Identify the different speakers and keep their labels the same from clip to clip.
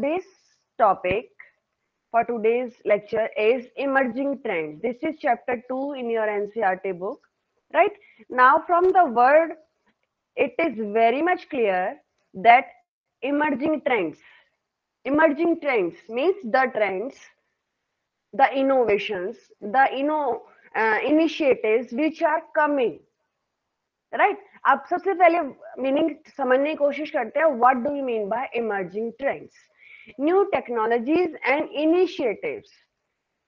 Speaker 1: today's topic for today's lecture is emerging trends. This is chapter 2 in your NCRT book. Right now, from the word, it is very much clear that emerging trends means the trends, the innovations, the initiatives which are coming. Right आप सबसे पहले meaning समझने की कोशिश करते हैं what do you mean by emerging trends new technologies and initiatives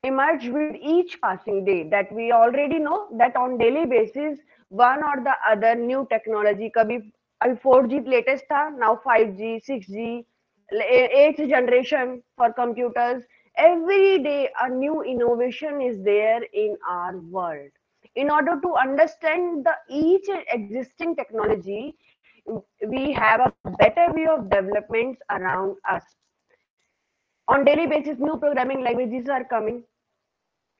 Speaker 1: emerge with each passing day that we already know that on daily basis one or the other new technology kabhi अभी 4G latest था now 5G 6G 8th generation for computers every day a new innovation is there in our world. In order to understand the each existing technology we have a better view of developments around us. On daily basis new programming languages are coming.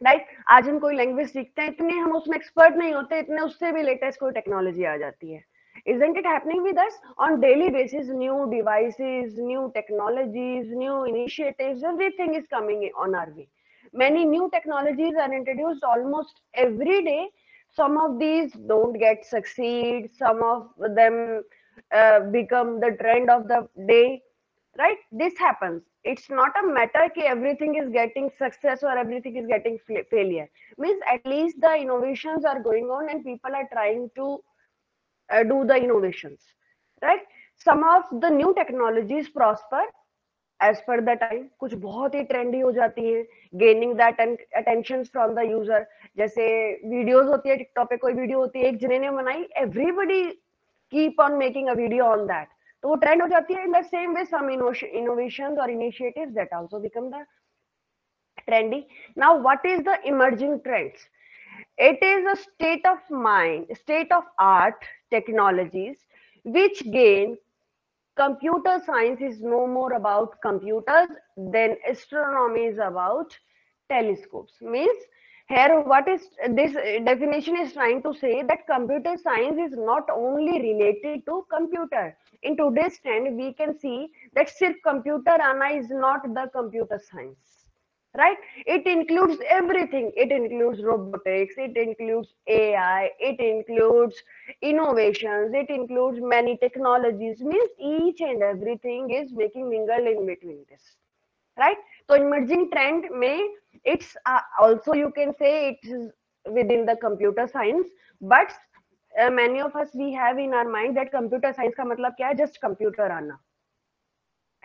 Speaker 1: Right आज हम कोई language सीखते हैं इतने हम उसमें expert नहीं होते इतने उससे भी लेटेस्ट कोई टेक्नोलॉजी आ जाती है isn't it happening with us on daily basis new devices new technologies new initiatives everything is coming on our way many new technologies are introduced almost every day some of these don't get succeed some of them become the trend of the day right this happens it's not a matter ki everything is getting success or everything is getting failure means at least the innovations are going on and people are trying to do the innovations right some of the new technologies prosper as per the time कुछ बहुत ही trendy हो जाती है gaining that attention from the user जैसे videos होती है TikTok पे कोई वीडियो होती है एक जने ने बनाई everybody keep on making a video on that तो वो ट्रेंड हो जाती है in the same way some innovations or initiatives that also become the trendy. Now what is the emerging trends? It is a state of mind, state of art technologies which gain. Computer science is no more about computers than astronomy is about telescopes. Means here what is this definition is trying to say that computer science is not only related to computer. In today's trend we can see that sirf computer aana is not the computer science. Right, it includes everything. It includes robotics, it includes AI, it includes innovations, it includes many technologies. Means each and everything is making mingled in between this, right? So emerging trend may it's also you can say it is within the computer science, but many of us we have in our mind that computer science का मतलब क्या है, just computer आना,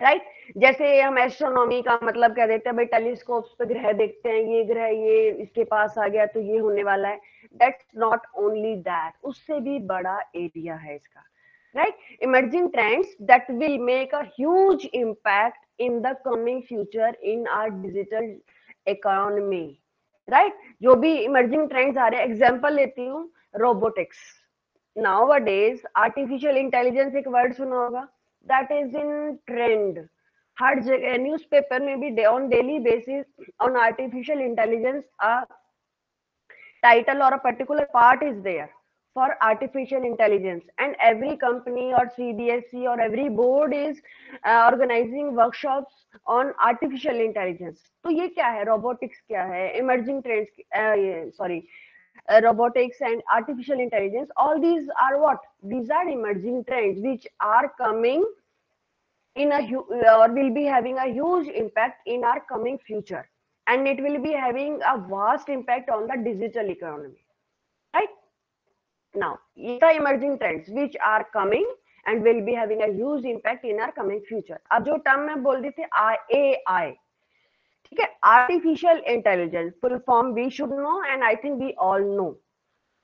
Speaker 1: right जैसे हम astronomy का मतलब क्या देते हैं भाई टेलीस्कोप्स पे ग्रह देखते हैं ये ग्रह ये इसके पास आ गया तो ये होने वाला है दैट्स नॉट ओनली दैट उससे भी बड़ा एरिया है इसका right emerging trends that will make a huge impact in the coming future in our digital economy right जो भी इमर्जिंग ट्रेंड्स आ रहे हैं एग्जांपल लेती हूँ रोबोटिक्स नाउअडेज आर्टिफिशियल इंटेलिजेंस एक वर्ड सुना होगा that is in trend हर जगह न्यूज़पेपर में भी on daily basis on artificial intelligence a title or a particular part is there for artificial intelligence and every company or CBSE or every board is organizing workshops on artificial intelligence तो ये क्या है robotics क्या है emerging trends sorry robotics and artificial intelligence all these are what these are emerging trends which are coming in a or will be having a huge impact in our coming future and it will be having a vast impact on the digital economy right now the emerging trends which are coming and will be having a huge impact in our coming future अब जो term मैं बोल रही थी AI ठीक है artificial intelligence full form we should know and I think we all know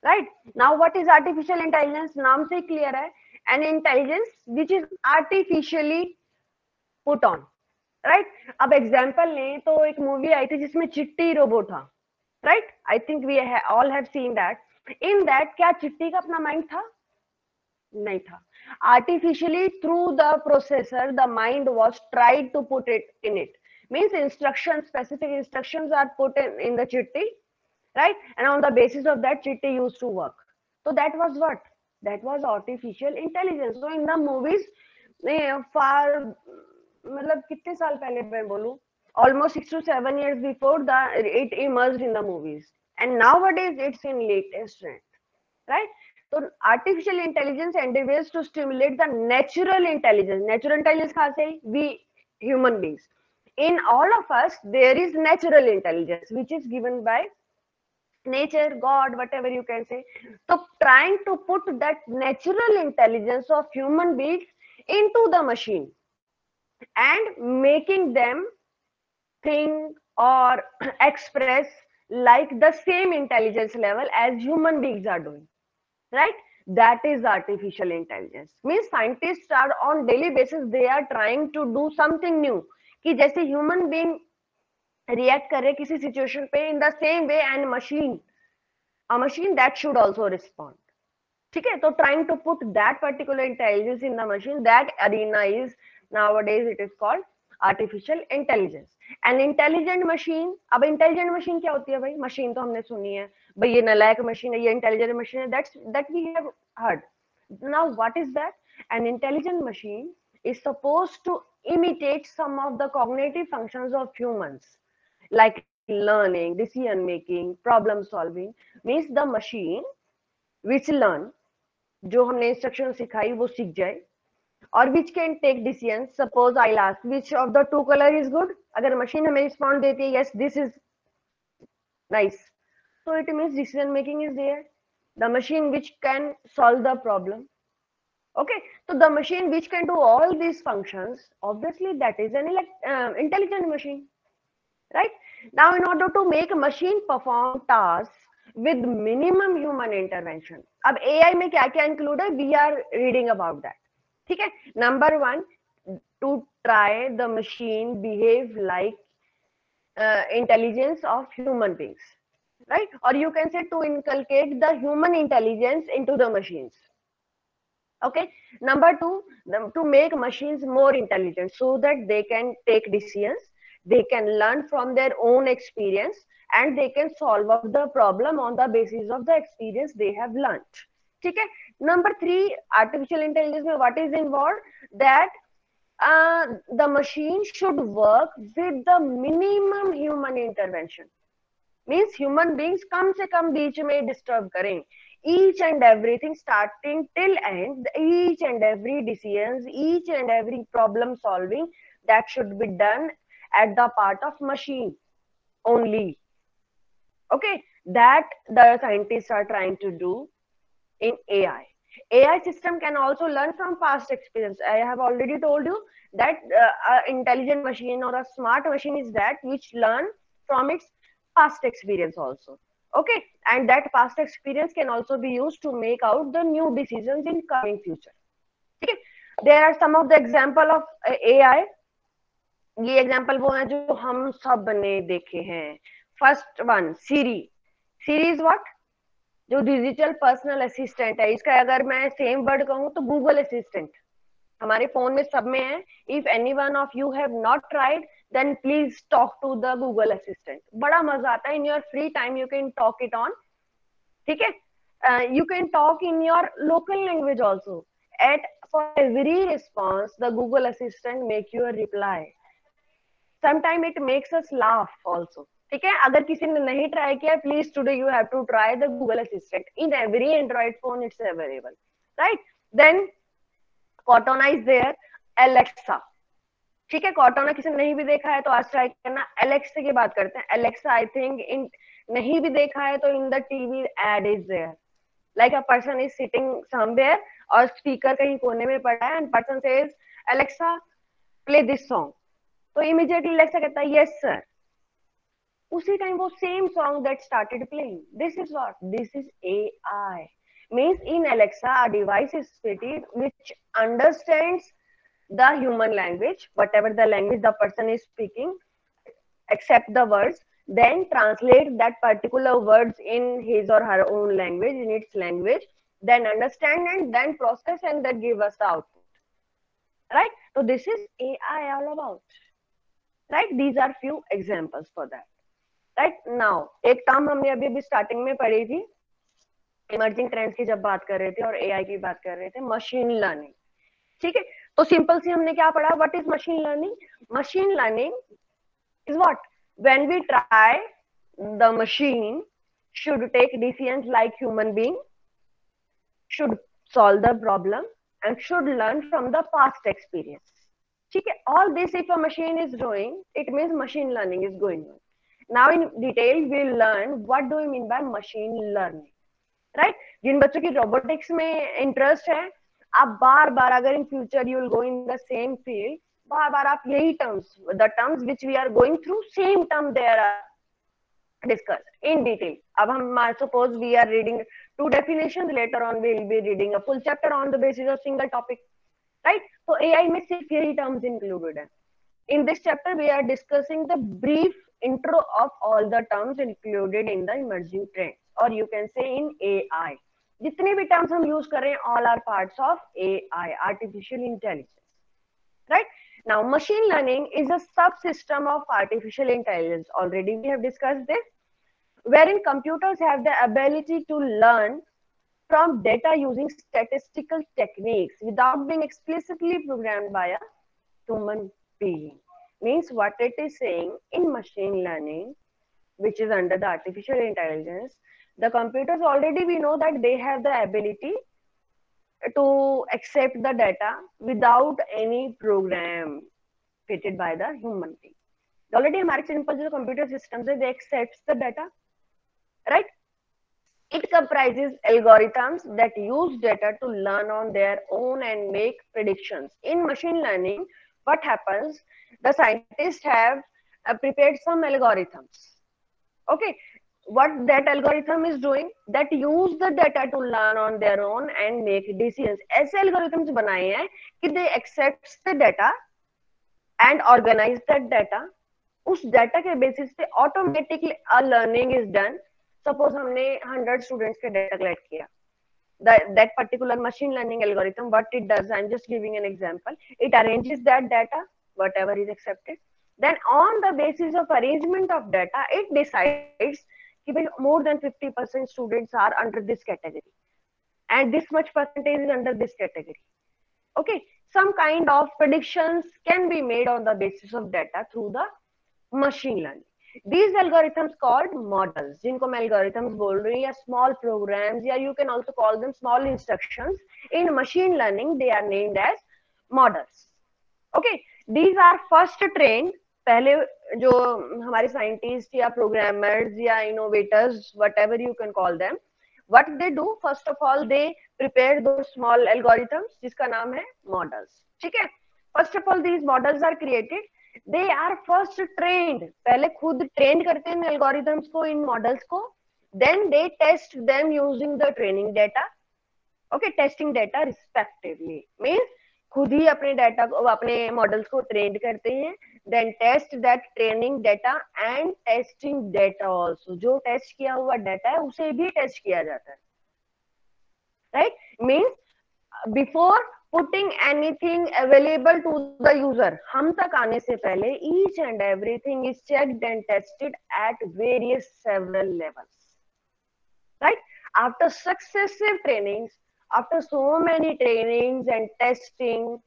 Speaker 1: right now what is artificial intelligence नाम से clear है an intelligence which is artificially put on right अब एग्जांपल लें तो एक मूवी आई थी जिसमें चिट्टी रोबोट था right I think we all have seen that in that क्या चिट्टी का अपना माइंड था नहीं था artificially through the processor the mind was tried to put it in it means instructions specific instructions are put in the chitti right and on the basis of that chitti used to work so that was what that was artificial intelligence so in the movies far मतलब कितने साल पहले मैं बोलूं, almost 6 to 7 years before it emerged in the movies, and nowadays it's in latest trend, right? So artificial intelligence endeavors to stimulate the natural intelligence. Natural intelligence कहाँ से? We human beings. In all of us, there is natural intelligence, which is given by nature, God, whatever you can say. So trying to put that natural intelligence of human beings into the machine and making them think or express like the same intelligence level as human beings are doing, right? That is artificial intelligence. Means scientists are on daily basis, they are trying to do something new, कि जैसे human being react करे किसी situation पे in the same way, and a machine that should also respond. ठीक है, तो trying to put that particular intelligence in the machine, that arena is nowadays it is called artificial intelligence. An intelligent machine, अब intelligent machine क्या होती है भाई? Machine तो हमने सुनी है भाई, ये नालायक मशीन है, ये intelligent machine है, that we have heard. Now what is that? An intelligent machine is supposed to imitate some of the cognitive functions of humans, like learning, decision making, problem solving. Means the machine which learn, जो हमने instruction सिखाई वो सीख जाए, और which can take decision. Suppose I ask which of the two colour is good, अगर machine हमें respond देती है yes this is nice, so it means decision making is there. The machine which can solve the problem, okay, so the machine which can do all these functions, obviously that is an intelligent machine, right? Now in order to make a machine perform tasks with minimum human intervention, अब AI में क्या क्या include है, we are reading about that. ठीक है, number 1, to try the machine behave like intelligence of human beings, right? Or you can say to inculcate the human intelligence into the machines. Okay, number 2, to make machines more intelligent so that they can take decisions, they can learn from their own experience, and they can solve up the problem on the basis of the experience they have learned. ठीक है, number 3, artificial intelligence में what is involved, that the machine should work with the minimum human intervention. Means human beings कम से कम बीच में disturb करें. Each and everything starting till end, each and every decisions, each and every problem solving, that should be done at the part of machine only. Okay, that the scientists are trying to do in AI. AI system can also learn from past experience. I have already told you that an intelligent machine or a smart machine is that which learn from its past experience also. Okay, and that past experience can also be used to make out the new decisions in coming future. Okay, there are some of the example of AI. ये example वो है जो हम सब ने देखे हैं. First one, Siri. Siri is what? जो डिजिटल पर्सनल असिस्टेंट है. इसका अगर मैं सेम वर्ड कहूँ तो गूगल असिस्टेंट. हमारे फोन में सब में है. If any one of you have not tried then please talk to the Google assistant. बड़ा मजा आता है. In your free time you can talk it on. ठीक है, you can talk in your local language also. At for every response the Google Assistant make you a reply. Sometimes it makes us laugh also. ठीक है, अगर किसी ने नहीं try किया, please today you have to try the Google assistant. In every Android phone it's available, right? Then Cortana is there. Alexa. ठीक है, कॉर्टोना किसी ने नहीं भी देखा है तो आज ट्राई करना. एलेक्सा की बात करते हैं. एलेक्सा आई थिंक इन नहीं भी देखा है तो in the TV ad is there. Like a person is sitting somewhere और स्पीकर कहीं कोने में पड़ा है and person says Alexa play this song. तो इमीडिएटली एलेक्सा कहता है यस सर. उसी टाइम वो same song that started playing. This is what? This is AI. Means in Alexa a device is fitted which understands the human language, whatever the language the person is speaking, accept the words, then translate that particular words in his or her own language, in its language, then understand and then process and then give us the output, right? So this is AI all about, right? These are few examples for that, right? Now एक term हमने अभी starting में पढ़ी थी, emerging trends की जब बात कर रहे थे और AI की बात कर रहे थे, मशीन लर्निंग. ठीक है, तो सिंपल सी हमने क्या पढ़ा, what is machine learning? Machine learning is what, when we try the machine should take decisions like human being, should solve the problem and should learn from the past experience. ठीक है, all this if a machine is doing, it means machine learning is going on. Now in detail we'll learn what do we mean by machine learning, right? जिन बच्चों की robotics में interest है, आप बार बार अगर in future you will go in the same field, बार बार आप यही terms, the terms which we are going through, same term there are discussed in detail. अब हम suppose we are reading two definitions, later on we will be reading a full chapter on the basis of single topic, right? So AI में सिर्फ यही terms included है. In this chapter we are discussing the brief intro of all the terms included in the emerging trends, or you can say in AI. जितने भी terms हम use कर रहे हैं, all are parts of AI, artificial intelligence, right? Now machine learning is a subsystem of artificial intelligence. Already we have discussed this, wherein computers have the ability to learn from data using statistical techniques without being explicitly programmed by a human being. Means what it is saying, in machine learning, which is under the artificial intelligence, the computers already we know that they have the ability to accept the data without any program fitted by the human being. Already हमारे simple जो computer systems है, they accepts the data, right? It comprises algorithms that use data to learn on their own and make predictions. In machine learning, what happens? The scientists have prepared some algorithms. Okay, what that algorithm is doing? That use the data to learn on their own and make decisions. ऐसे algorithms बनाए हैं कि they accept the data and organize that data. उस data के basis पे automatically a learning is done. Suppose हमने 100 students के data collect किया, that particular machine learning algorithm, what it does, I'm just giving an example, it arranges that data, whatever is accepted, then on the basis of arrangement of data, it decides कि more than 50% students are under this category and this much percentage is under this category. Okay, some kind of predictions can be made on the basis of data through the machine learning. These algorithms called models, जिनको मैं algorithms बोल रही हूँ, या small programs, या you can also call them small instructions. In machine learning, they are named as models. Okay, these are first trained. पहले जो हमारे scientists या programmers या innovators, whatever you can call them, what they do, first of all, they prepare those small algorithms, जिसका नाम है models. ठीक है? First of all, these models are created. They are first trained. पहले खुद trained करते हैं algorithms को, इन models को. Then they test them using the training data. Okay, testing data respectively. Means खुद ही अपने data को, अपने models को trained करते हैं. Then test that training data and testing data also. जो test किया हुआ data है, उसे भी test किया जाता है. Right? Means before putting anything available to the user, हम तक आने से पहले each and everything is checked and tested at various several levels, right? After successive trainings, after so many trainings and testing,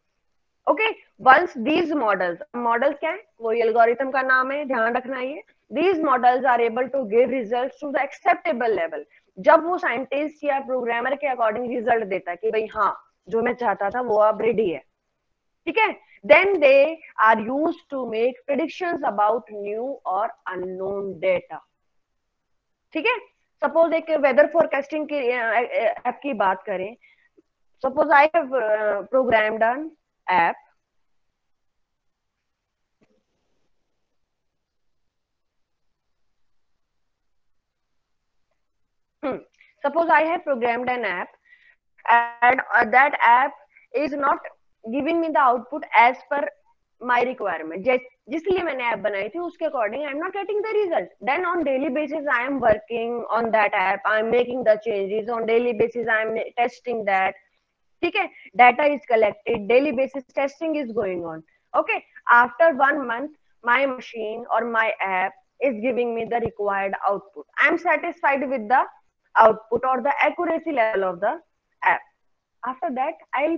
Speaker 1: okay, once these models क्या है, वही algorithm का नाम है, ध्यान रखना ये, these models are able to give results to the acceptable level. जब वो साइंटिस्ट या प्रोग्रामर के अकॉर्डिंग रिजल्ट देता है कि भाई हाँ, जो मैं चाहता था वो अब रेडी है, ठीक है, then they are used to make predictions about new or unknown data. ठीक है, सपोज एक वेदर फोरकास्टिंग की ऐप की बात करें, suppose I have programmed an app, suppose I have programmed an app and that app is not giving me the output as per my requirement. जिसलिए मैंने app बनाई थी उसके according I am not getting the result. Then on daily basis I am working on that app, I am making the changes on daily basis, I am testing that. ठीक है, data is collected, daily basis testing is going on. Okay, after 1 month my machine or my app is giving me the required output. I am satisfied with the output or the accuracy level of the app. After that, I'll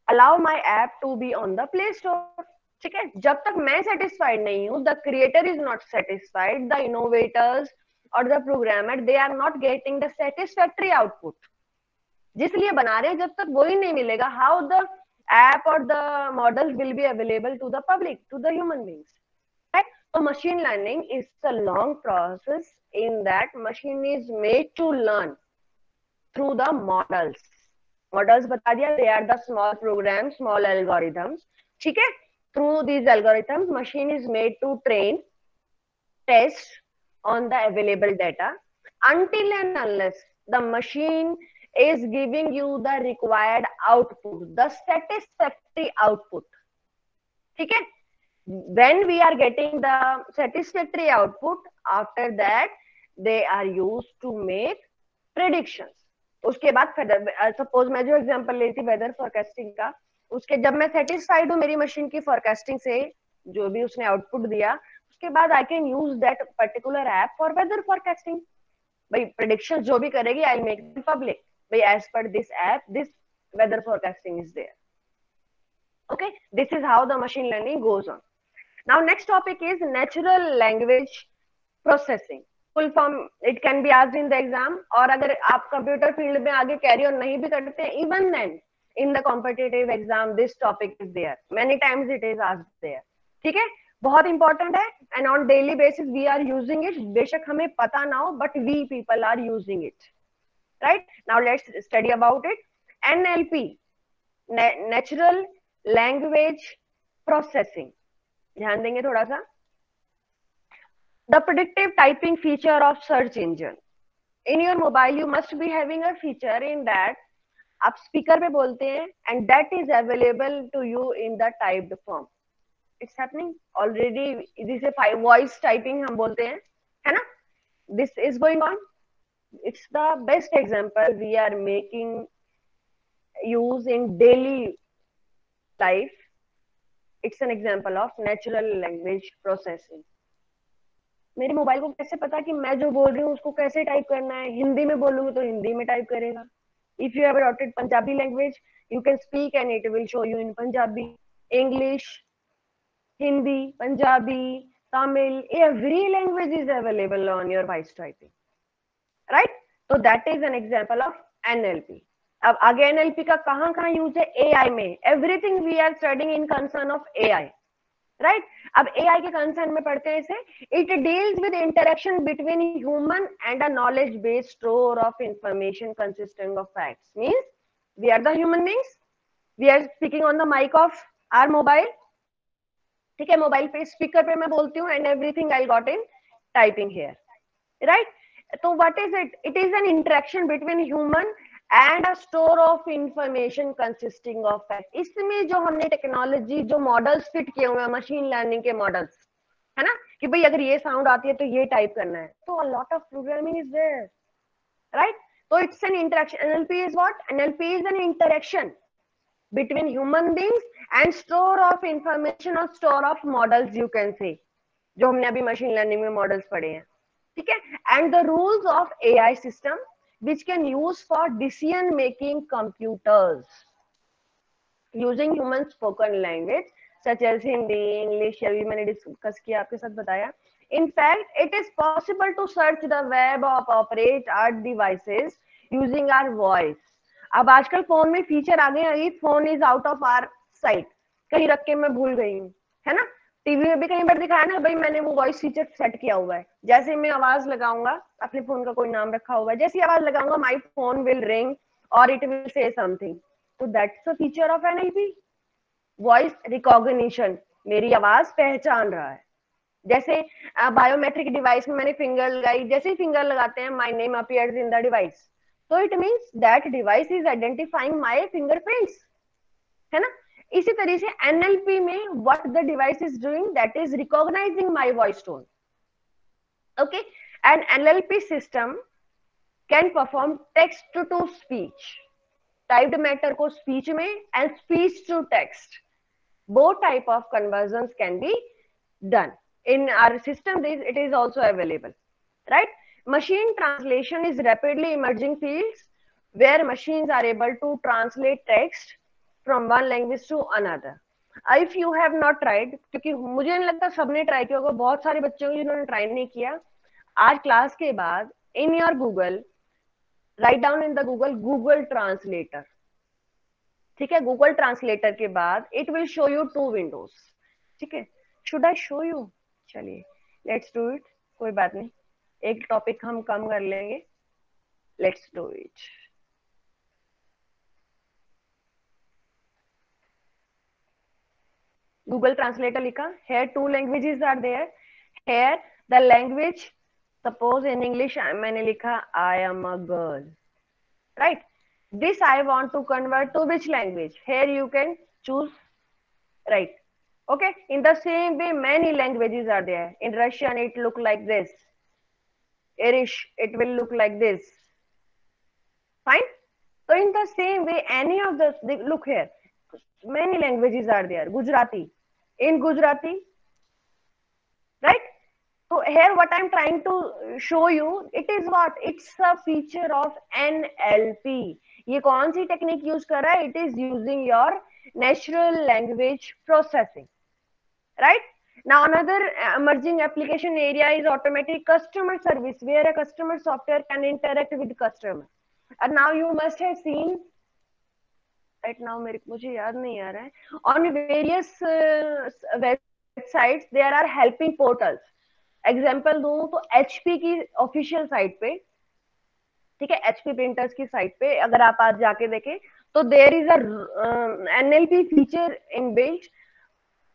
Speaker 1: allow my app to be on the Play Store. ठीक है, जब तक मैं satisfied नहीं हूँ, the creator is not satisfied, the innovators or the programmer, they are not getting the satisfactory output. जिस लिए बना रहे हैं, जब तक वो ही नहीं मिलेगा, how the app or the models will be available to the public, to the human beings. Right? So machine learning is a long process in that machine is made to learn through the models. Models बता दिया, they are the small programs, small algorithms. ठीक है, through these algorithms, machine is made to train, test on the available data until and unless the machine is giving you the required output, the satisfactory output. ठीक है, when we are getting the satisfactory output, after that they are used to make predictions. उसके बाद suppose मैं जो example ली थी weather forecasting का, उसके जब मैं सेटिस्फाइड हूँ मेरी मशीन की फोरकास्टिंग से, जो भी उसने आउटपुट दिया, उसके बाद I can use that particular app for weather forecasting. भाई प्रेडिक्शन जो भी करेगी आई मेक देम पब्लिक. भाई as per this app this weather forecasting is there. Okay, this is how the machine learning goes on. Now next topic is natural language processing. Full form it can be asked in the exam, और अगर आप computer field में आगे carry on नहीं भी करते हैं, even then in the competitive exam this topic is there, many times it is asked there. ठीक है, बहुत इंपॉर्टेंट है, and on daily basis we are using it. बेशक हमें पता ना हो, but we people are using it. Right? Now let's study about it. NLP, natural language processing, ध्यान देंगे थोड़ा सा. The predictive typing feature of search engine. In your mobile you must be having a feature in that आप speaker पे बोलते हैं and that is available to you in the typed form. It's happening already. जिसे voice typing हम बोलते हैं, है ना, this is going on. It's the best example we are making use in daily life. It's an example of natural language processing. मेरे mobile को कैसे पता कि मैं जो बोल रही हूँ उसको कैसे टाइप करना है. हिंदी में बोलूंगी तो हिंदी में टाइप करेगा. If you have adopted Punjabi language, you can speak and it will show you in Punjabi, English, Hindi, Punjabi, Tamil. Every language is available on your voice typing. Right? So that is an example of NLP. अब आगे NLP का कहाँ use है? AI में. Everything we are studying in concern of AI. Right? अब AI के concern में पढ़ते हैं इसे. It deals with interaction between human and a knowledge based store of information consisting of facts. Means we are the human beings, we are speaking on the mic of our mobile. ठीक है, mobile पे speaker पे मैं बोलती हूँ and everything I got in typing here. Right? तो what is it? It is an interaction between human and a store of information consisting of facts. इसमें जो हमने टेक्नोलॉजी, जो मॉडल्स फिट किए हुए हैं, मशीन लर्निंग के मॉडल्स, है ना, कि भाई अगर ये साउंड आती है तो ये टाइप करना है, तो a lot of programming is there, right? So it's an interaction. NLP is what? NLP is an interaction between human beings and store of information or store of models, you can say, जो हमने अभी machine learning में models पढ़े हैं. ठीक है, and the rules of AI system which can use for decision making computers using human spoken language such as Hindi, English. अभी मैंने डिस्कस किया, आपके साथ बताया. In fact, it is possible to search the web or operate our devices using our voice. अब आजकल phone में feature आ गए, phone is out of our sight, कहीं रख के मैं भूल गई हूँ, है ना. टीवी में भी कहीं पर दिखाया ना, भाई मैंने वो वॉइस फीचर सेट किया हुआ है. जैसे मैं आवाज लगाऊंगा, अपने फोन का कोई नाम रखा हुआ है, जैसी आवाज लगाऊंगा माय फोन विल रिंग और इट विल से समथिंग. तो that's a feature of NLP, voice recognition. मेरी आवाज पहचान रहा है. जैसे बायोमेट्रिक डिवाइस में मैंने फिंगर लगाई, जैसे ही फिंगर लगाते हैं my name appears in the device, तो it means that device is identifying my fingerprints, है ना. इसी तरह से एनएलपी में what the device is doing, that is recognizing my voice tone. Okay, and NLP system can perform text to speech, typed matter को speech में, and speech to text. both type of conversions can be done in our system. It is also available, right? Machine translation is rapidly emerging fields where machines are able to translate text from one language to another. If you have not tried, क्योंकि मुझे नहीं लगता सबने try किया होगा, बहुत सारे बच्चों को जिन्होंने ट्राई नहीं किया, आज क्लास के बाद in your Google write down in the Google translator. ठीक है, गूगल ट्रांसलेटर के बाद it will show you 2 Windows. ठीक है, शुड आई शो यू? चलिए लेट्स डू इट. कोई बात नहीं, एक टॉपिक हम कम कर लेंगे. Let's do it. Google translator लिखा. Here 2 languages are there. Here the language, suppose in English मैंने लिखा I am a girl, right? This I want to convert to which language? Here you can choose, right? Okay. In the same way, many languages are there. In Russian, it look like this. Irish, it will look like this. Fine. So in the same way, any of the, look here, many languages are there. Gujarati, in Gujarati, right? So here what I'm trying to show you, it is what? It's a feature of NLP. ये कौन सी technique use कर रहा है? It is using your natural language processing, right? Now another emerging application area is automatic customer service, where a customer software can interact with customer. And now you must have seen, right now मुझे याद नहीं आ रहा है, on various websites there are helping portals. Example दूं तो HP की official site पे, ठीक है, HP प्रिंटर्स की साइट पे अगर आप आज जाके देखें तो there is a NLP feature in built.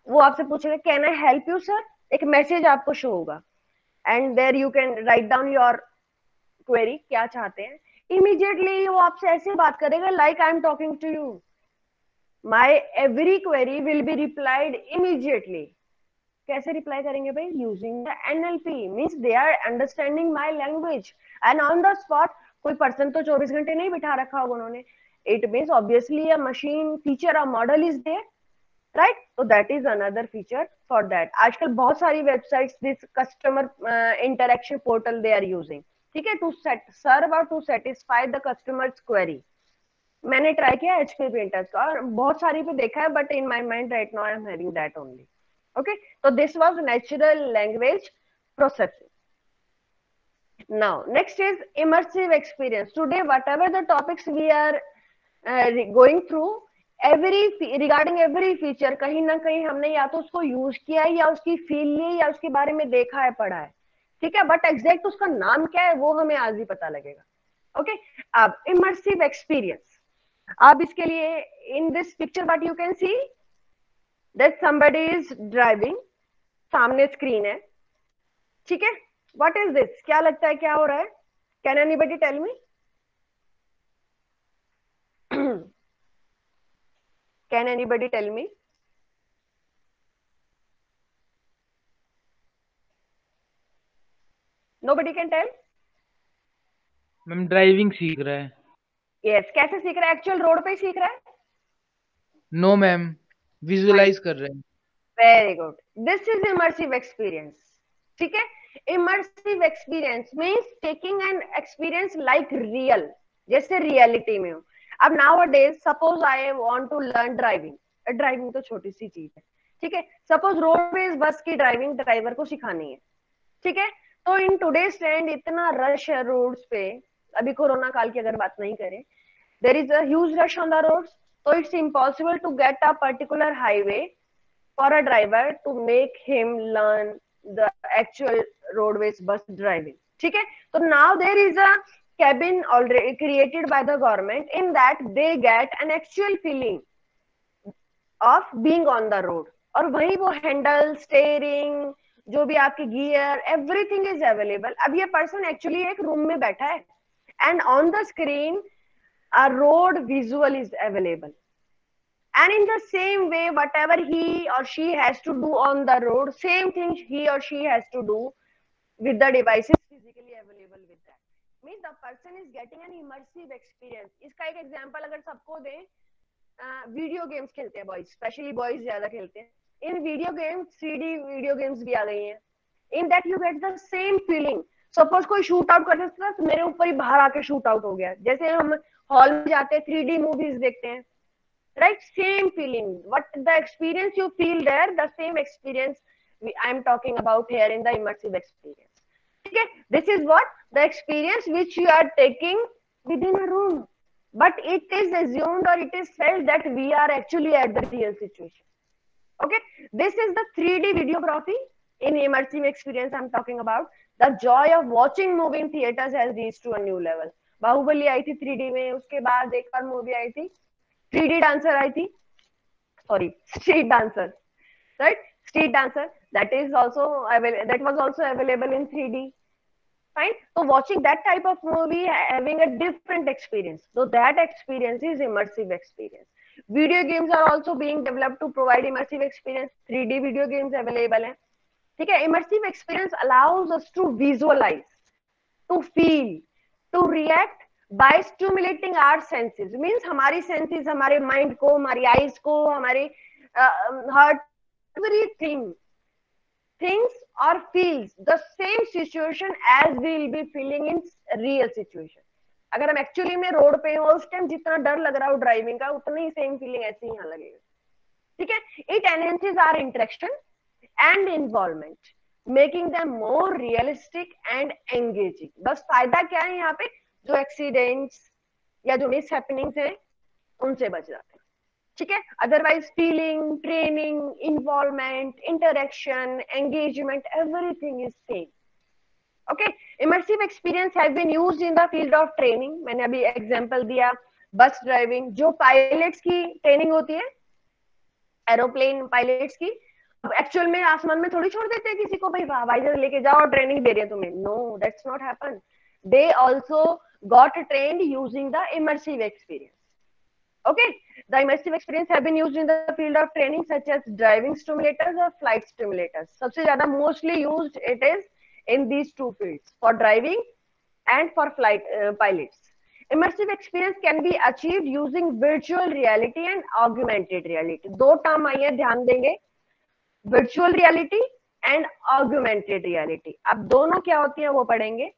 Speaker 1: वो आपसे पूछेगा can I help you sir, एक मैसेज आपको शो होगा and there you can write down your query, क्या चाहते हैं. इमीडिएटली वो आपसे ऐसे बात करेगा like I am talking to you. My every query will be replied immediately. कैसे रिप्लाई करेंगे भाई? Using the NLP, means they are understanding my language and on the spot. कोई पर्सन तो 24 घंटे नहीं बिठा रखा होगा उन्होंने. It means obviously a machine feature, a model is there, right? तो that is another feature for that. आजकल बहुत सारी websites this customer interaction portal they are using, ठीक है, टू सर्व और to satisfy the customers query. मैंने try किया HP printers का और बहुत सारी पे देखा है, but in my mind right now I am having that only. Okay, so this was natural language processing. Now next is immersive experience. Today whatever the topics we are going through, regarding every feature कहीं ना कहीं हमने या तो उसको use किया है या उसकी फील ली या उसके बारे में देखा है, पढ़ा है, ठीक है, बट एग्जैक्ट उसका नाम क्या है वो हमें आज ही पता लगेगा. ओके, अब इमर्सिव एक्सपीरियंस. अब इसके लिए इन this picture what you can C that somebody is driving, सामने स्क्रीन है, ठीक है. what is this? क्या लगता है क्या हो रहा है? can anybody tell me? can anybody tell me? nobody can tell?
Speaker 2: Ma'am driving सीख रहा है.
Speaker 1: yes, कैसे सीख रहा है? एक्चुअल रोड पे ही सीख रहा है?
Speaker 2: नो मैम, विजुअलाइज कर रहे हैं.
Speaker 1: Very good, this is immersive experience. ठीक है, immersive experience means taking an experience like real, जैसे रियलिटी में हो. अब nowadays suppose I want to learn driving. Driving तो छोटी सी चीज है, ठीक है. सपोज रोडवेज बस की ड्राइविंग ड्राइवर को सिखानी है, ठीक है. तो इन टुडेज ट्रेंड इतना रश है रोड्स पे, अभी कोरोना काल की अगर बात नहीं करें, there is a huge rush on the roads. So it's impossible to get a particular highway for a driver to make him learn the actual roadways bus driving. ठीक है, तो now there is a cabin already created by the government, in that they get an actual feeling of being on the road. और वही वो handle, steering, जो भी आपके gear, everything is available. अब ये पर्सन एक्चुअली एक रूम में बैठा है and on the screen a road visual is available, and in the same way whatever he or she has to do on the road, same thing he or she has to do with the devices physically available with that. Means the person is getting an immersive experience. इसका एक example अगर सबको दें, video games खेलते हैं boys, specially boys ज्यादा खेलते हैं. In video games 3D video games भी आ गई हैं. In that you get the same feeling. Suppose कोई शूट आउट करते था तो मेरे ऊपर ही बाहर आके शूट आउट हो गया. जैसे हम हॉल में जाते हैं 3D मूवीज देखते हैं, right? Same feeling. What the experience you feel there, the same experience I'm talking about here in the immersive experience. Okay, this is what the experience which you are taking within a room, but it is assumed or it is felt that we are actually at the real situation. Okay, this is the 3D videography in immersive experience I'm talking about. The joy of watching movie in theaters has reached to a new level. Baahubali आई थी 3D में, उसके बाद एक और movie आई थी 3D dancer I थी, sorry, street dancer, right? Street dancer, that is also that was also available in 3D. Fine. So watching that type of movie, having a different experience. So that experience is immersive experience. Video games are also being developed to provide immersive experience. 3D video games available है. ठीक है. Immersive experience allows us to visualize, to feel, to react by stimulating our senses. Means हमारी senses, हमारे mind को, हमारी eyes को, हमारे heart, everything thinks or feels the same situation as we will be feeling in real situation. अगर हम actually में road पे हो उस टाइम जितना डर लग रहा हो ड्राइविंग का, उतना ही सेम फीलिंग ऐसे ही यहाँ लगेगा. ठीक है. It enhances our interaction and involvement, making them more realistic and engaging. बस फायदा क्या है यहाँ पे, जो एक्सीडेंट्स या जो मिस हैपनिंग्स है उनसे बच जाते हैं. ठीक है. Otherwise feeling, training, involvement, interaction, engagement, everything is same. Okay. Immersive experience have been used in the field of training. मैंने अभी एग्जांपल दिया बस ड्राइविंग, जो पायलट्स की ट्रेनिंग होती है, एरोप्लेन पायलट्स की. अब एक्चुअल में आसमान में थोड़ी छोड़ देते हैं किसी को, भाई वाइजर लेके जाओ और ट्रेनिंग दे रही है तुम्हें. No, that's not happen. They also got trained using the immersive experience. Okay, the immersive experience have been used in the field of training such as driving simulators or flight simulators. सबसे ज्यादा mostly used it is in these two fields, for driving and for flight pilots. Immersive experience can be achieved using virtual reality and augmented reality. दो term आई है, ध्यान देंगे, virtual reality and augmented reality. अब दोनों क्या होती है वो पढ़ेंगे.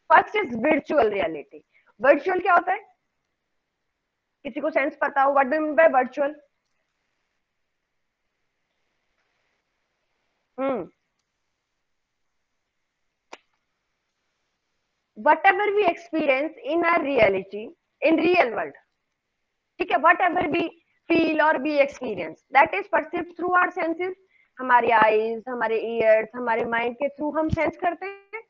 Speaker 1: First is virtual reality. Virtual क्या होता है, किसी को सेंस पता हो, what do mean by virtual? whatever we experience in our reality, in real world, ठीक है, whatever we feel or we experience, that is perceived through our senses. हमारी आईज, हमारे ईयर्स, हमारे माइंड के थ्रू हम sense करते हैं.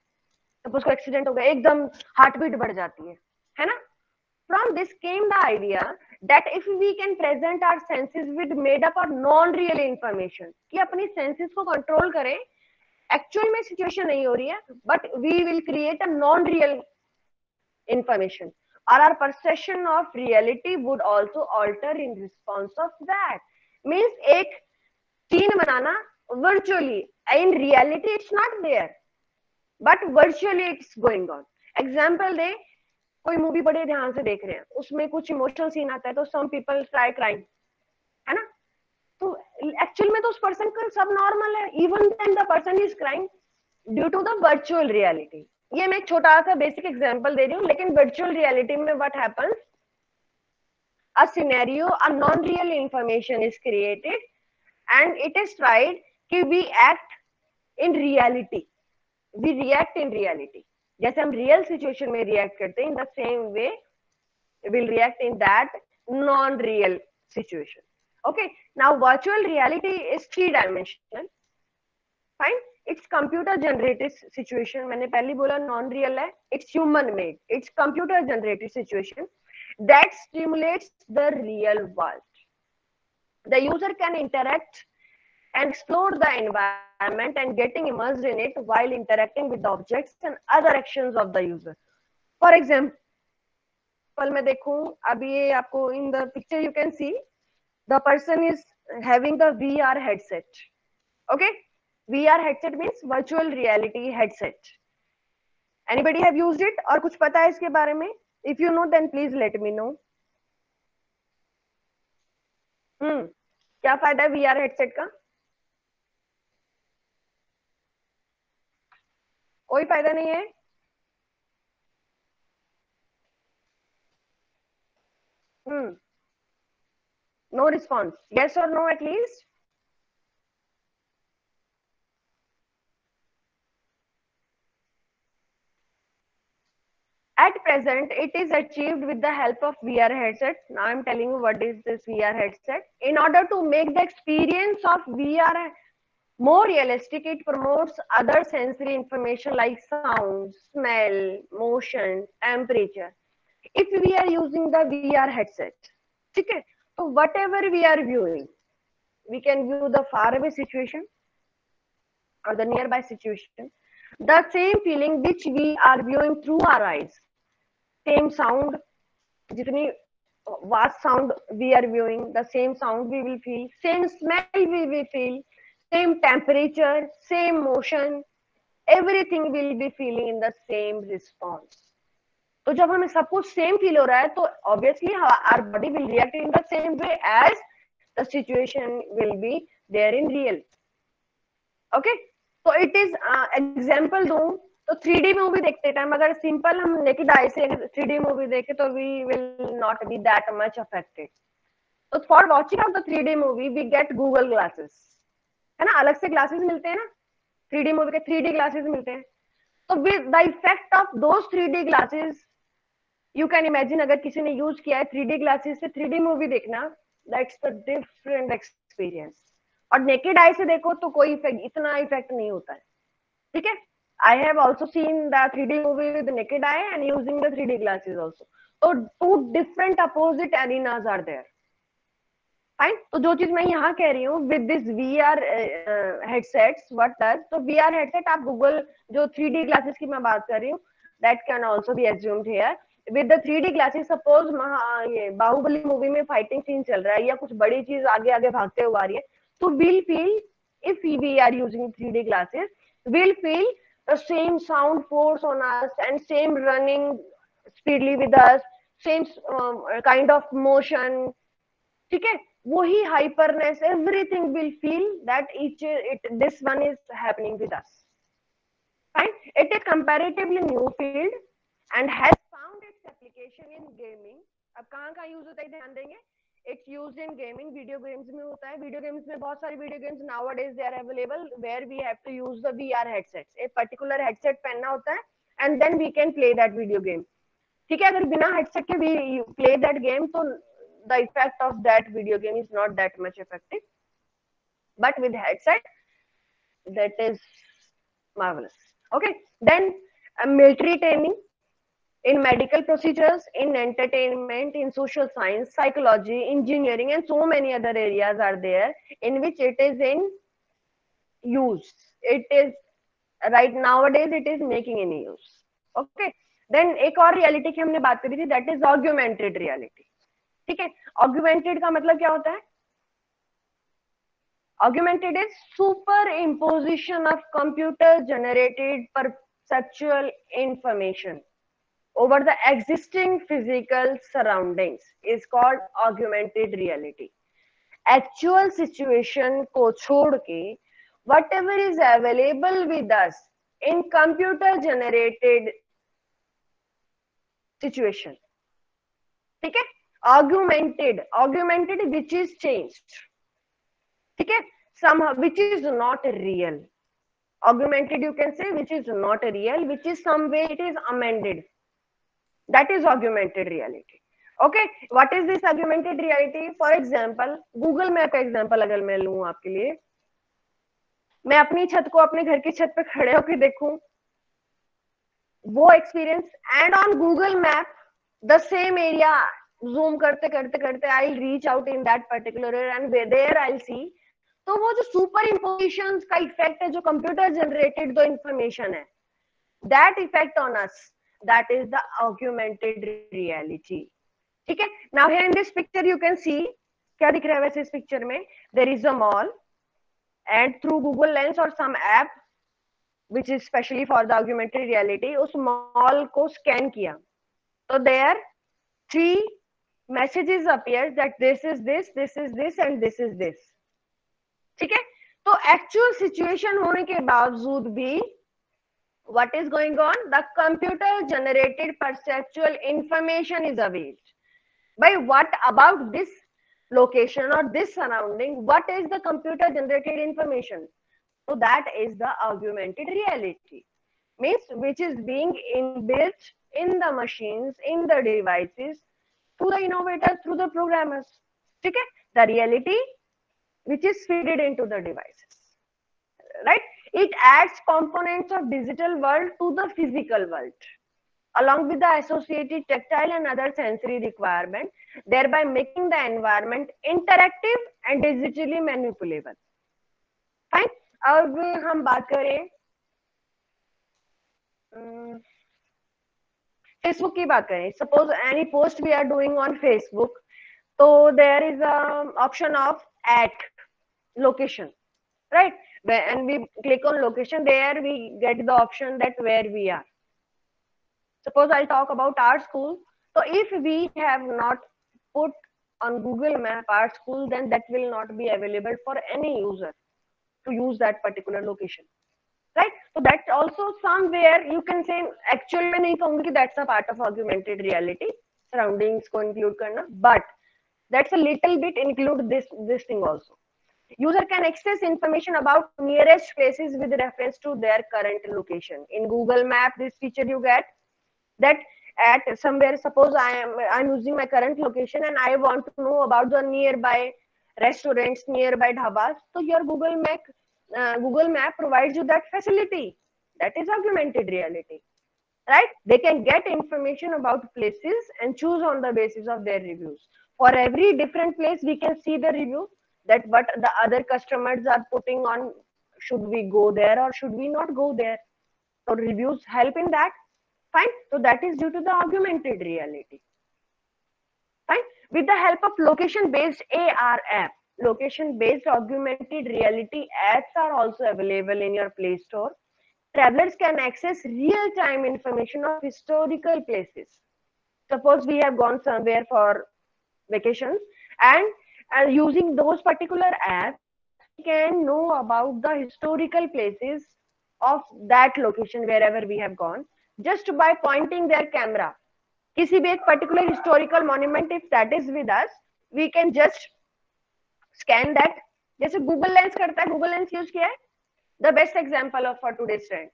Speaker 1: Suppose को एक्सीडेंट हो गया, एकदम हार्ट बीट बढ़ जाती है ना. From this came the idea that if we can present our senses with made up or non-real information, कि अपनी senses को control करें, actual में situation नहीं हो रही है, but we will create a non-real information, or our perception of reality would also alter in response of that. Means एक scene banana virtually, in reality it's not there, but virtually it's going on. Example दे, कोई movie बड़े ध्यान से देख रहे हैं, उसमें कुछ इमोशनल सीन आता है तो सम पीपल ट्राई क्राइम, है ना. तो एक्चुअल में तो उस पर्सन का सब नॉर्मल है, even then the person is crime due to the virtual reality. ये मैं एक छोटा सा बेसिक एग्जांपल दे रही हूँ, लेकिन वर्चुअल रियलिटी में what happens, a scenario, a non real information is created and it is tried कि we act in reality, we react in reality. जैसे हम रियल सिचुएशन में रिएक्ट करते हैं, in the same way will react in that non real situation. Okay. Now virtual reality is 3 dimensional. Fine. It's computer generated situation. मैंने पहले बोला non real है, it's human made, it's computer generated situation that stimulates the real world. The user can interact and explore the environment and getting immersed in it while interacting with the objects and other actions of the user. For example, मैं देखूं अभी ये आपको in the picture you can see the person is having the VR headset. Okay, VR headset means virtual reality headset. Anybody have used it और कुछ पता है इसके बारे में? If you know then please let me know. क्या फायदा है VR headset का? कोई फायदा नहीं है. No response. Yes or no at least? At present, it is achieved with the help of VR headset. Now I'm telling you what is this VR headset. In order to make the experience of VR more realistic, it promotes other sensory information like sound, smell, motion, temperature. If we are using the VR headset, okay, so whatever we are viewing, we can view the faraway situation or the nearby situation, the same feeling which we are viewing through our eyes, same sound, जितनी vast sound we are viewing, the same sound we will feel, same smell we will feel, same temperature, same motion, everything will be feeling in the same response. तो जब हमें सब कुछ same feel हो रहा है तो obviously our body will react in the same way as the situation will be there in real. Okay, तो इट इज एग्जांपल दूं तो 3D मूवी देखते टाइम अगर सिंपल हम नेकेड आई से 3D मूवी देखे तो we will not be that much affected. तो for watching of the 3D movie we get Google glasses, है ना, अलग से ग्लासेस मिलते हैं ना, 3D मूवी के 3D ग्लासेस मिलते हैं. तो with the effect of those 3D glasses you can imagine अगर किसी ने यूज किया है 3D ग्लासेस से 3D मूवी देखना, दैट्स द डिफरेंट एक्सपीरियंस. और नेकेड आई से देखो तो कोई इफेक्ट, इतना इफेक्ट नहीं होता है. ठीक है, I have also seen the 3D movie with naked eye and using the 3D glasses also. तो two different opposite arenas are there. Fine. तो जो चीज मैं यहाँ कह रही हूँ with this VR headsets what does, तो VR हेडसेट आप गूगल जो 3D ग्लासेस की मैं बात कर रही हूँ that can also be assumed here. With the 3D glasses suppose ये बाहुबली मूवी में फाइटिंग सीन चल रहा है या कुछ बड़ी चीज आगे आगे भागते हुए आ रही है, तो we'll feel, if we are using 3D glasses, we'll feel the same sound force on us and same running speedily with us, same kind of motion. ठीक है, वही hyperness, everything will feel that this one is happening with us. Fine. It is comparatively new field and has found its application in gaming. अब कहाँ use होता है ध्यान देंगे. It's used in gaming, video games में होता है. Video games में बहुत सारी video games nowadays they are available where we have to use the VR headsets. एक particular headset पहनना होता है and then we can play that video game. ठीक है, अगर बिना headset के we play that game तो the effect of that video game is not that much effective. But with headset, that is marvelous. Okay, then military training, in medical procedures, in entertainment, in social science, psychology, engineering, and so many other areas are there in which it is in use. It is right nowadays it is making in use. Okay, then एक और reality की हमने बात करी थी, that is augmented reality. ठीक है, augmented का मतलब क्या होता है? Augmented is superimposition of computer generated perceptual information over the existing physical surroundings is called augmented reality. Actual situation को छोड़ के whatever is available with us in computer generated situation. ठीक है, augmented which is changed. ठीक है, somehow which is not real. Augmented you can say which is not real, which is some way it is amended. That is augmented reality. Okay, what is this augmented reality? For example, Google Map का example अगर मैं लूं आपके लिए, मैं अपनी छत को अपने घर की छत पे खड़े होकर देखूं, वो experience, and on Google Map the same area zoom करते करते करते I'll reach out in that particular area and there I'll see. तो वो जो सुपर इम्पोजिशन का इफेक्ट है, जो कंप्यूटर जनरेटेड जो इंफॉर्मेशन है, that effect on us, that is the augmented reality. ठीक है, now here in this picture you can see, क्या दिख रहा है वैसे इस पिक्चर में, there is a mall and through Google lens और some app which is specially for the augmented reality, उस मॉल को स्कैन किया तो there 3 messages appears that this is this and this is this. ठीक है, तो actual situation होने के बावजूद भी what is going on, the computer generated perceptual information is availed. By what about this location or this surrounding, what is the computer generated information? So that is the augmented reality, means which is being inbuilt in the machines, in the devices, through the innovators, through the programmers. Okay, the reality which is fed into the devices, right? It adds components of digital world to the physical world, along with the associated tactile and other sensory requirement, thereby making the environment interactive and digitally manipulable. Fine. अब हम बात करें Facebook की बात करें. Suppose any post we are doing on Facebook, तो there is option of add location, right? And we click on location, there we get the option that where we are. Suppose I'll talk about our school. So if we have not put on Google Map our school, then that will not be available for any user to use that particular location, right? So that's also somewhere you can say, actually मैं नहीं कहूँगी कि that's a part of augmented reality, surroundings को include करना, but that's a little bit include this thing also. User can access information about nearest places with reference to their current location. In Google Map, this feature you get that at somewhere, suppose I'm using my current location and I want to know about the nearby restaurants, nearby dhabas. So your Google Map provides you that facility. That is augmented reality, right? They can get information about places and choose on the basis of their reviews. For every different place, we can see the review, that what the other customers are putting on, should we go there or should we not go there. So reviews help in that. Fine. So that is due to the augmented reality. Fine. With the help of location based AR app, location based augmented reality apps are also available in your Play Store. Travelers can access real time information of historical places. Suppose we have gone somewhere for vacations, and using those particular apps, we can know about the historical places of that location wherever we have gone, just by pointing their camera. किसी भी एक particular historical monument, if that is with us, we can just scan that. जैसे Google Lens करता है, Google Lens use किया है, the best example of for today's trend.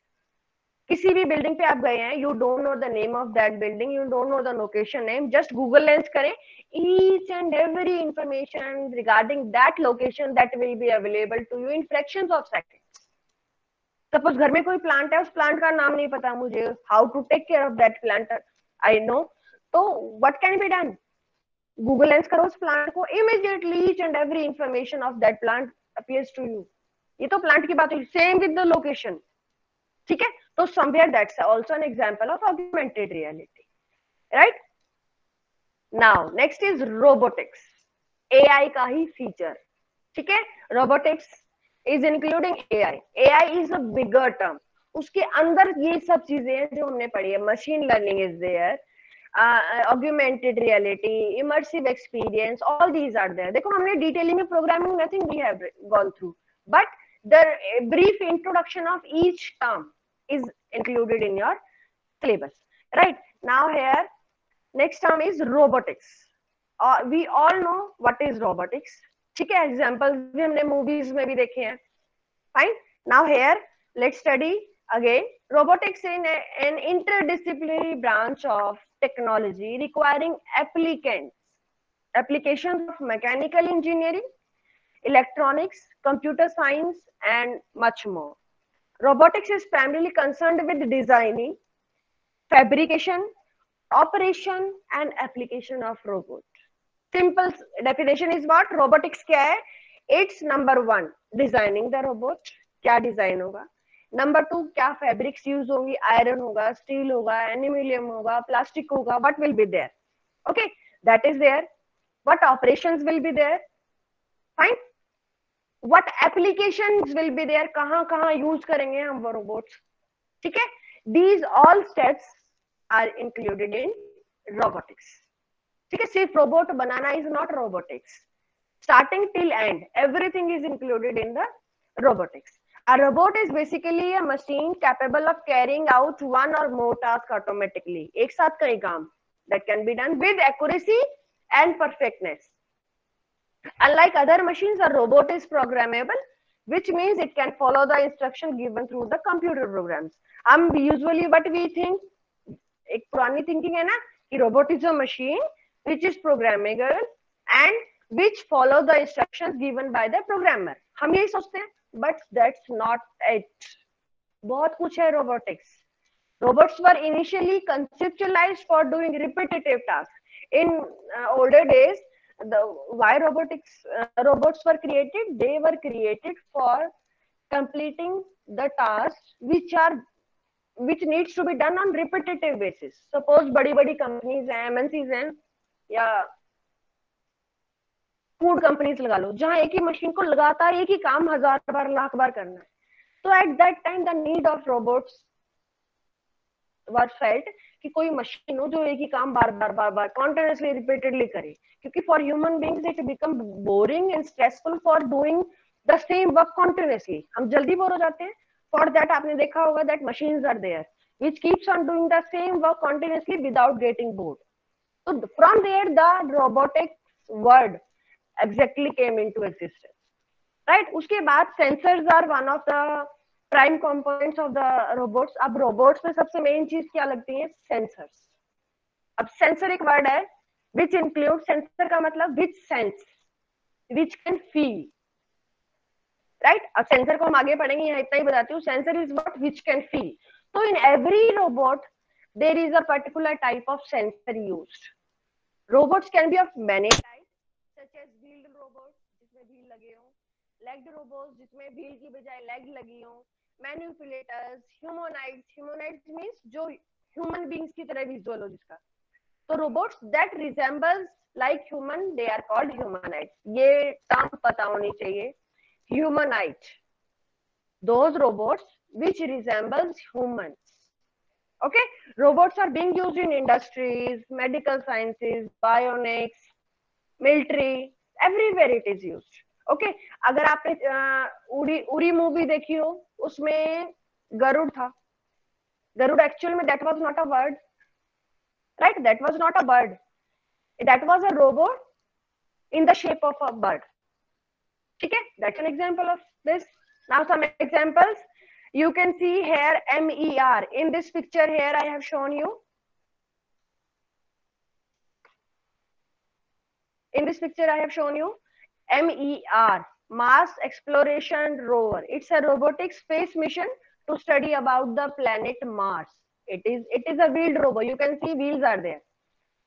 Speaker 1: किसी भी बिल्डिंग पे आप गए हैं, you don't know the name of that building, you don't know the location name, just Google lens करें, each and every information regarding that location that will be available to you in fractions of seconds. Suppose घर में कोई plant है, उस plant का नाम नहीं पता मुझे, how to take care of that plant I know, तो what can be done? Google lens करो उस प्लांट को, immediately each and every information of that plant appears to you. ये तो प्लांट की बात हुई, सेम विद द लोकेशन. ठीक है, तो somewhere that's also an example of augmented reality, right? Now next is robotics, AI का ही feature. ठीक है, robotics is including AI. AI is a bigger term. उसके अंदर ये सब चीजें हैं जो हमने पढ़ी है. Machine learning is there, augmented reality, immersive experience, all these are there. देखो हमने detailing में programming nothing we have gone through, but the brief introduction of each term is included in your syllabus, right? Now here next term is robotics. We all know what is robotics. ठीक है, examples भी हमने movies में भी देखे हैं. Fine. Now here let's study again. Robotics is an interdisciplinary branch of technology requiring applications of mechanical engineering, electronics, computer science, and much more. Robotics is primarily concerned with designing, fabrication, operation, and application of robot. Simple definition is what? Robotics क्या है? It's number one, designing the robot. क्या design होगा? Number two, क्या fabrics use होंगी? Iron होगा, steel होगा, aluminium होगा, plastic होगा. What will be there? Okay, that is there. What operations will be there? Fine. What applications will be there? कहाँ use करेंगे हम वो robots? ठीक है? These all steps are included in robotics. ठीक है? सिर्फ robot banana is not robotics. Starting till end, everything is included in the robotics. A robot is basically a machine capable of carrying out one or more tasks automatically. एक साथ कई काम that can be done with accuracy and perfectness. Unlike other machines, a robot is programmable, which means it can follow the instruction given through the computer programs. हम usually what we think, एक पुरानी thinking है ना कि robot is a machine which is programmable and which follow the instructions given by the programmer. हम यही सोचते हैं, but that's not it. बहुत कुछ है robotics. Robots were initially conceptualized for doing repetitive tasks. In older days, why robots were created? They were created for completing the tasks which needs to be done on repetitive basis. Suppose बड़ी-बड़ी companies हैं, MNCs हैं, या food companies लगा लो, जहां एक ही machine को लगातार एक ही काम 1000 बार लाख बार करना है. तो at that time the need of robots were felt कि कोई मशीन हो जो एक ही काम बार बार कॉन्टिन्यूसली रिपीटेडली करे, क्योंकि for human beings it become boring and stressful for doing the same work continuously. हम जल्दी बोर हो जाते हैं. फॉर दैट आपने देखा होगा that machines are there which keeps on doing the same work continuously without getting bored. So from there the robotic word exactly came into existence, right? उसके बाद sensors are one of the prime components of the robots. अब robots में सबसे main चीज क्या लगती है? Sensors. अब sensor एक word है which includes, sensor का मतलब which sense, which can feel, right? अब sensor को हम आगे पढ़ेंगे, यहाँ इतना ही बताती हूँ. Sensor is what which can feel. So in every robot there is a particular type of sensor used. Robots can be of many types, such as wheeled robots जिसमें व्हील लगे हों, legged robots जिसमें wheel की बजाय leg लगी हों, manipulators, humanoids. Humanoids means जो human beings की तरह visual हो जिसका. तो robots that resembles like human, they are called humanoids. ये term पता होनी चाहिए. Humanoid, those robots which resembles humans. Okay, robots are being used in industries, medical sciences, bionics, military, everywhere it is used. Okay, अगर आपने Uri movie देखी हो, उसमें गरुड़ था. गरुड़ actual में that was not a word, right? That was not a bird. That was a robot in the shape of a bird. ठीक है? That's an example of this. Now some examples. You can see here MER. In this picture here I have shown you. In this picture I have shown you MER, Mars Exploration Rover. It's a robotic space mission to study about the planet Mars. It is a wheeled rover. You can see wheels are there,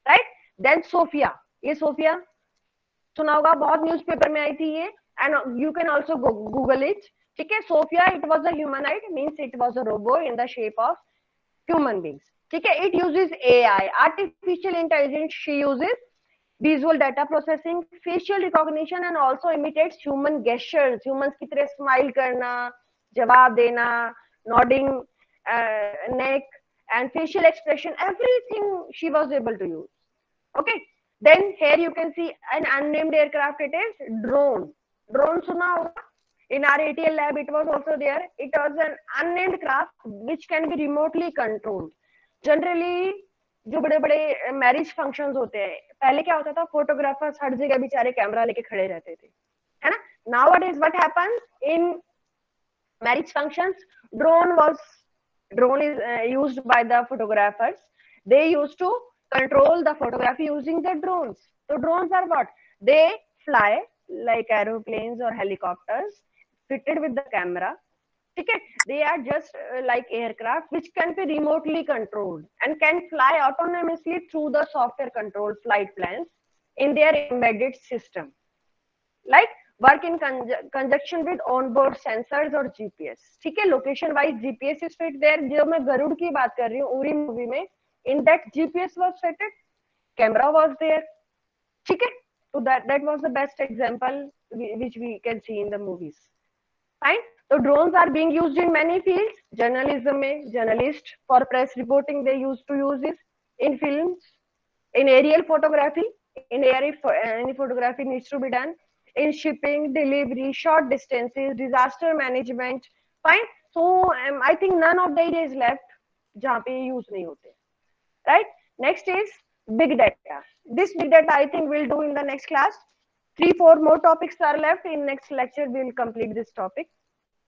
Speaker 1: right? Then Sophia. ये Sophia सुना होगा, बहुत newspaper में आई थी ये, and you can also Google it. ठीक है? Sophia, it was a humanoid, means it was a robot in the shape of human beings. ठीक है? It uses AI, artificial intelligence. She uses visual data processing, facial recognition, and also imitates human gestures. Humans की तरह smile करना, जवाब देना, nodding neck, and facial expression. Everything she was able to use. Okay. Then here you can see an unnamed aircraft. It is drone. Drone सुना होगा. In our ATL lab, it was also there. It was an unnamed craft which can be remotely controlled. Generally, जो बड़े बड़े marriage functions होते हैं, पहले क्या होता था, फोटोग्राफर्स हर जगह बेचारे कैमरा लेके खड़े रहते थे, है ना. Nowadays what happens in marriage functions, drone is used by the photographers. They used to control the photography using the drones. So drones are what? They fly like aeroplanes or helicopters fitted with the camera. Okay, they are just like aircraft which can be remotely controlled and can fly autonomously through the software controlled flight plans in their embedded system, like work in conjunction with onboard sensors और GPS. ठीक है, location wise GPS is fit there. जो मैं गरुड़ की बात कर रही हूँ उरी मूवी में, in that GPS was fitted, camera was there. ठीक है, so that was the best example which we can see in the movies. Fine. So drones are being used in many fields. Journalism में journalist for press reporting they used to use this. In films, in aerial photography, in air if any photography needs to be done. In shipping, delivery, short distances, disaster management. Fine. So I think none of the areas left जहाँ पे use नहीं होते. Right. Next is big data. This big data I think we'll do in the next class. 3 4 more topics are left. In next lecture we will complete this topic.